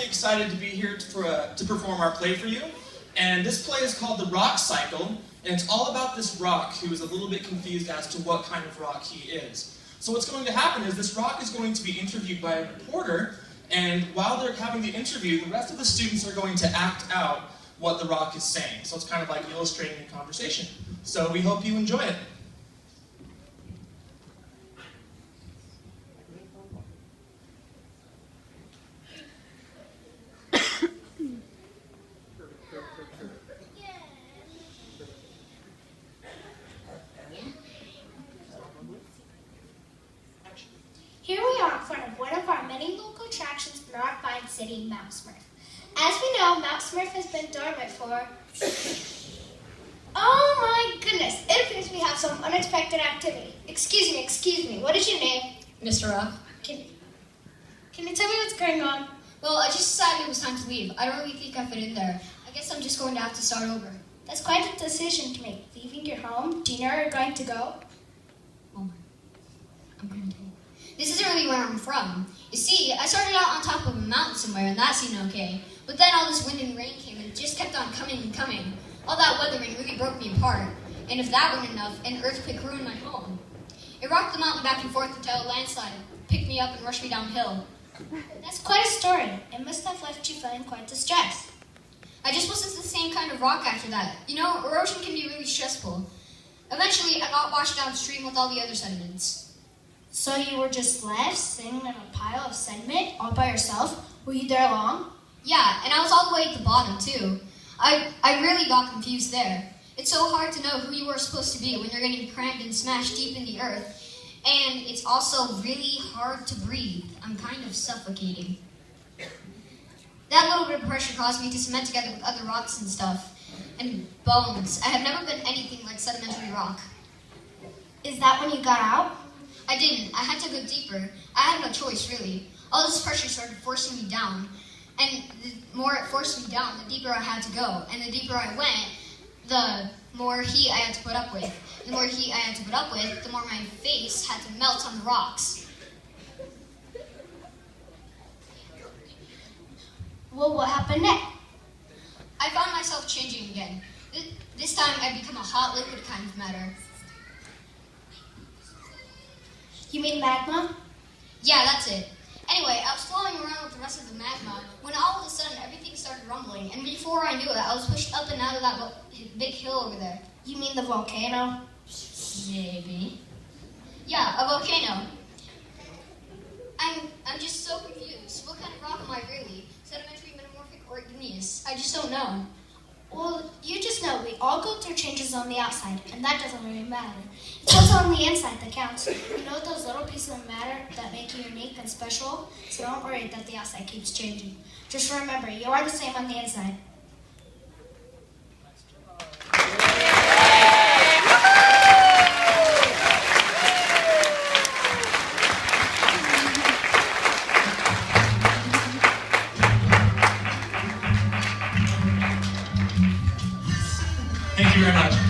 excited to be here to perform our play for you. And this play is called The Rock Cycle, and it's all about this rock who is a little bit confused as to what kind of rock he is. So what's going to happen is this rock is going to be interviewed by a reporter, and while they're having the interview, the rest of the students are going to act out what the rock is saying. So it's kind of like illustrating a conversation. So we hope you enjoy it. Here we are in front of one of our many local attractions in our fine city, Mount Smurf. As we know, Mount Smurf has been dormant for... Oh my goodness, it appears we have some unexpected activity. Excuse me, what is your name? Mr. Rock. Can you tell me what's going on? Well, I just decided it was time to leave. I don't really think I fit in there. I guess I'm just going to have to start over. That's quite a decision to make. Leaving your home, do you know where you're going to go? Oh, I'm going to... This isn't really where I'm from. You see, I started out on top of a mountain somewhere, and that seemed okay. But then all this wind and rain came, and it just kept on coming and coming. All that weathering really broke me apart. And if that weren't enough, an earthquake ruined my home. It rocked the mountain back and forth until a landslide picked me up and rushed me downhill. That's quite a story. It must have left you feeling quite distressed. I just wasn't the same kind of rock after that. You know, erosion can be really stressful. Eventually, I got washed downstream with all the other sediments. So you were just left sitting in a pile of sediment all by yourself? Were you there long? Yeah, and I was all the way at the bottom, too. I really got confused there. It's so hard to know who you are supposed to be when you're getting crammed and smashed deep in the earth. And it's also really hard to breathe. I'm kind of suffocating. That little bit of pressure caused me to cement together with other rocks and stuff. And bones. I have never been anything like sedimentary rock. Is that when you got out? I didn't. I had to go deeper. I had no choice, really. All this pressure started forcing me down. And the more it forced me down, the deeper I had to go. And the deeper I went, the more heat I had to put up with. The more heat I had to put up with, the more my face had to melt on the rocks. Well, what happened next? I found myself changing again. This time I'd become a hot liquid kind of matter. You mean magma? Yeah, that's it. Anyway, I was floating around with the rest of the magma when all of a sudden everything started rumbling, and before I knew it, I was pushed up and out of that big hill over there. You mean the volcano? Maybe. Yeah, a volcano. I'm just so confused. What kind of rock am I really? Sedimentary, metamorphic, or igneous? I just don't know. Well, you just know we all go through changes on the outside, and that doesn't really matter. It's what's on the inside that counts. You know those little pieces of matter that make you unique and special? So don't worry that the outside keeps changing. Just remember, you are the same on the inside. Thank you very much.